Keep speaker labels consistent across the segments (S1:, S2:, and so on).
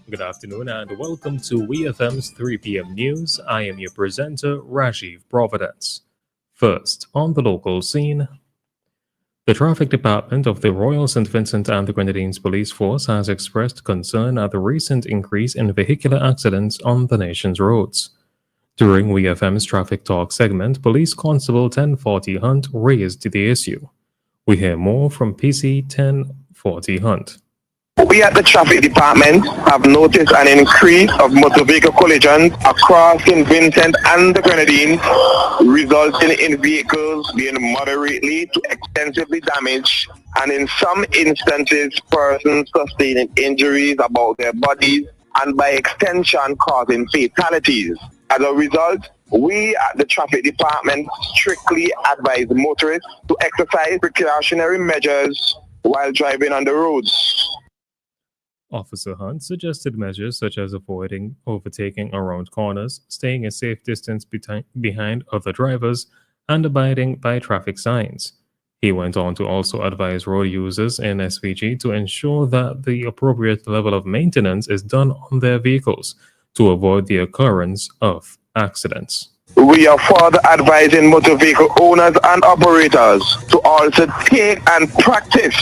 S1: Good afternoon and welcome to WeFM's 3 p.m. news. I am your presenter, Rajiv Providence. First, on the local scene, the traffic department of the Royal St. Vincent and the Grenadines Police Force has expressed concern at the recent increase in vehicular accidents on the nation's roads. During WeFM's Traffic Talk segment, Police Constable 1040 Hunt raised the issue. We hear more from PC 1040 Hunt.
S2: We at the traffic department have noticed an increase of motor vehicle collisions across St. Vincent and the Grenadines, resulting in vehicles being moderately to extensively damaged, and in some instances, persons sustaining injuries about their bodies and by extension causing fatalities. As a result, we at the traffic department strictly advise motorists to exercise precautionary measures while driving on the roads.
S1: Officer Hunt suggested measures such as avoiding overtaking around corners, staying a safe distance behind other drivers, and abiding by traffic signs. He went on to also advise road users in SVG to ensure that the appropriate level of maintenance is done on their vehicles to avoid the occurrence of accidents.
S2: We are further advising motor vehicle owners and operators to also take and practice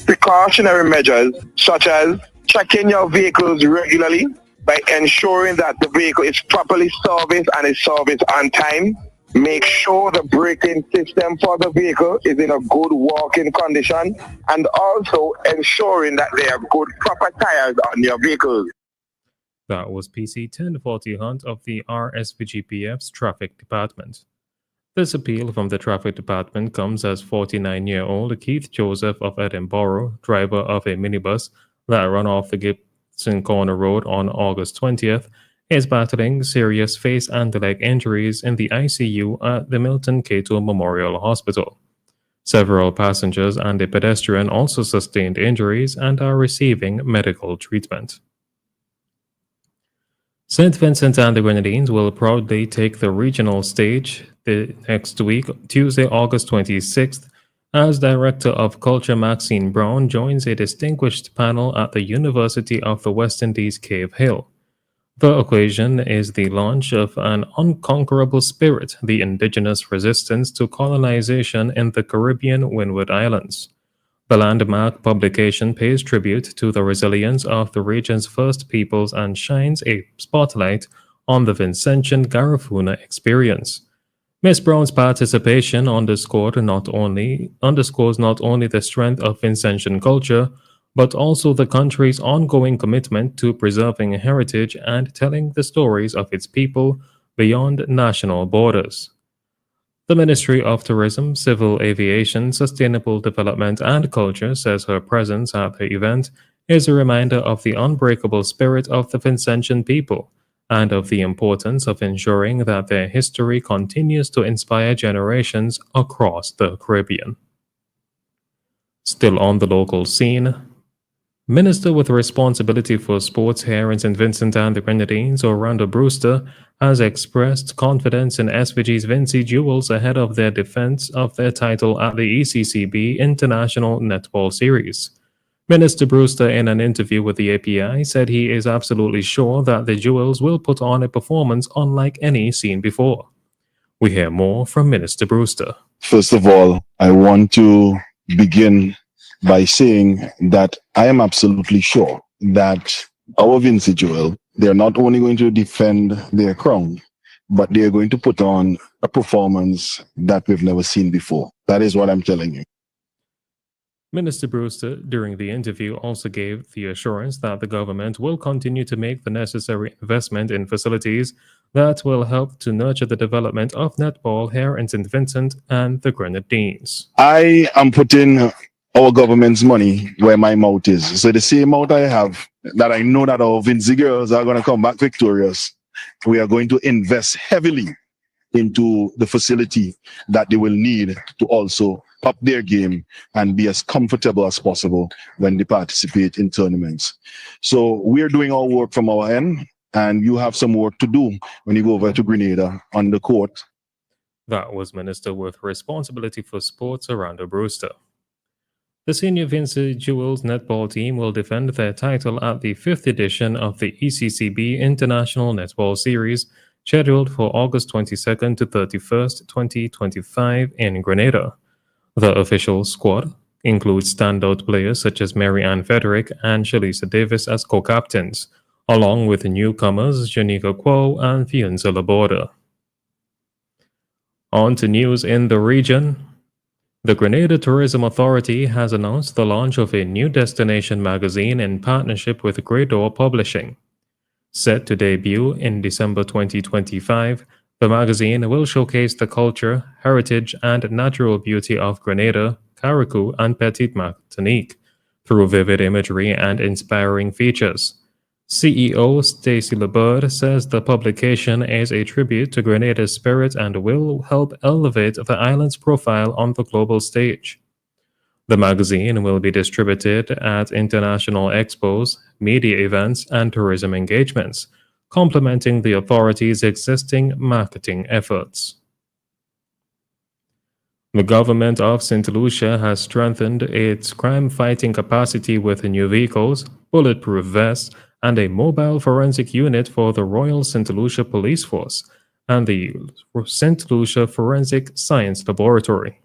S2: precautionary measures such as checking your vehicles regularly by ensuring that the vehicle is properly serviced and is serviced on time. Make sure the braking system for the vehicle is in a good working condition, and also ensuring that there are good proper tires on your vehicle.
S1: That was PC 1040 Hunt of the RSVGPF's Traffic Department. This appeal from the Traffic Department comes as 49-year-old Keith Joseph of Edinburgh, driver of a minibus that ran off the Gibson Corner Road on August 20th, is battling serious face and leg injuries in the ICU at the Milton Cato Memorial Hospital. Several passengers and a pedestrian also sustained injuries and are receiving medical treatment. St. Vincent and the Grenadines will proudly take the regional stage the next week, Tuesday, August 26th, as Director of Culture Maxine Brown joins a distinguished panel at the University of the West Indies Cave Hill. The occasion is the launch of An Unconquerable Spirit, the indigenous resistance to colonization in the Caribbean Windward Islands. The landmark publication pays tribute to the resilience of the region's first peoples and shines a spotlight on the Vincentian Garifuna experience. Ms. Brown's participation underscores not only the strength of Vincentian culture, but also the country's ongoing commitment to preserving heritage and telling the stories of its people beyond national borders. The Ministry of Tourism, Civil Aviation, Sustainable Development and Culture says her presence at the event is a reminder of the unbreakable spirit of the Vincentian people and of the importance of ensuring that their history continues to inspire generations across the Caribbean. Still on the local scene, Minister with responsibility for sports here in St. Vincent and the Grenadines, Orlando Brewster, has expressed confidence in SVG's Vincy Jewels ahead of their defense of their title at the ECCB International Netball Series. Minister Brewster, in an interview with the API, said he is absolutely sure that the Jewels will put on a performance unlike any seen before. We hear more from Minister Brewster.
S3: First of all, I want to begin by saying that I am absolutely sure that our Vincy Jewel, they're not only going to defend their crown, but they're going to put on a performance that we've never seen before. That is what I'm telling you.
S1: Minister Brewster, during the interview, also gave the assurance that the government will continue to make the necessary investment in facilities that will help to nurture the development of netball here in St. Vincent and the Grenadines.
S3: I am putting our government's money where my mouth is. So the same mouth I have, that I know that our Vincy girls are going to come back victorious, we are going to invest heavily into the facility that they will need to also up their game and be as comfortable as possible when they participate in tournaments. So we're doing our work from our end, and you have some work to do when you go over to Grenada on the court.
S1: That was Minister with responsibility for sports, Orlando Brewster. The senior Vinci Jewels netball team will defend their title at the 5th edition of the ECCB International Netball Series, scheduled for August 22nd to 31st, 2025 in Grenada. The official squad includes standout players such as Mary Ann Frederick and Shalisa Davis as co-captains, along with newcomers Janika Quo and Fianza Laborda. On to news in the region. The Grenada Tourism Authority has announced the launch of a new destination magazine in partnership with Grey Door Publishing. Set to debut in December 2025, the magazine will showcase the culture, heritage, and natural beauty of Grenada, Carriacou, and Petite Martinique through vivid imagery and inspiring features. CEO Stacy Laborde says the publication is a tribute to Grenada's spirit and will help elevate the island's profile on the global stage. The magazine will be distributed at international expos, media events, and tourism engagements, complementing the authority's existing marketing efforts. The government of St. Lucia has strengthened its crime-fighting capacity with new vehicles, bulletproof vests, and a mobile forensic unit for the Royal St. Lucia Police Force and the St. Lucia Forensic Science Laboratory.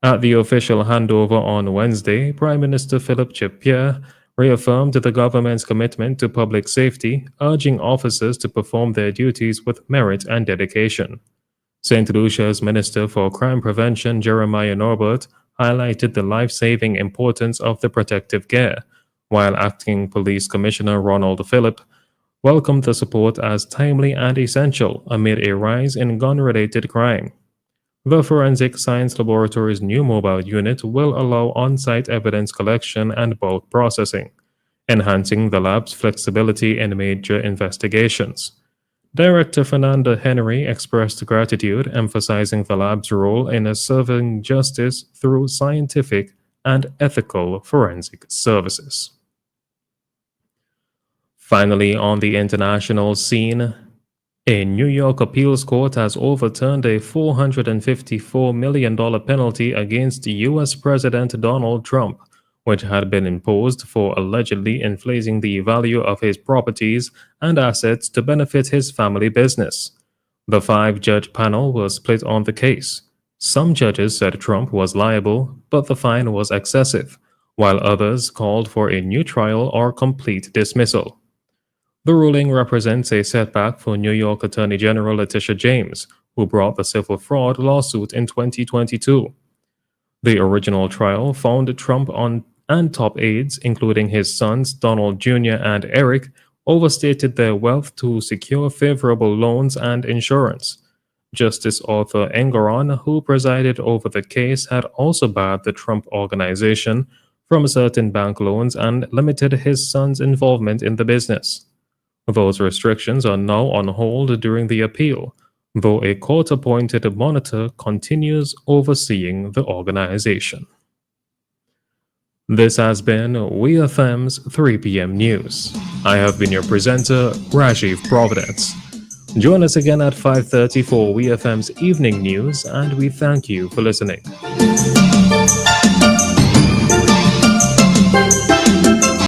S1: At the official handover on Wednesday, Prime Minister Philip Chipierre reaffirmed the government's commitment to public safety, urging officers to perform their duties with merit and dedication. St. Lucia's Minister for Crime Prevention, Jeremiah Norbert, highlighted the life-saving importance of the protective gear, while Acting Police Commissioner Ronald Phillip welcomed the support as timely and essential amid a rise in gun-related crime. The Forensic Science Laboratory's new mobile unit will allow on-site evidence collection and bulk processing, enhancing the lab's flexibility in major investigations. Director Fernanda Henry expressed gratitude, emphasizing the lab's role in serving justice through scientific and ethical forensic services. Finally, on the international scene, a New York appeals court has overturned a $454 million penalty against U.S. President Donald Trump, which had been imposed for allegedly inflating the value of his properties and assets to benefit his family business. The 5-judge panel was split on the case. Some judges said Trump was liable, but the fine was excessive, while others called for a new trial or complete dismissal. The ruling represents a setback for New York Attorney General Letitia James, who brought the civil fraud lawsuit in 2022. The original trial found Trump and top aides, including his sons Donald Jr. and Eric, overstated their wealth to secure favorable loans and insurance. Justice Arthur Engoron, who presided over the case, had also barred the Trump Organization from certain bank loans and limited his son's involvement in the business. Those restrictions are now on hold during the appeal, though a court-appointed monitor continues overseeing the organization. This has been WeFM's 3 p.m. News. I have been your presenter, Rajiv Providence. Join us again at 5:30 for WeFM's evening news, and we thank you for listening.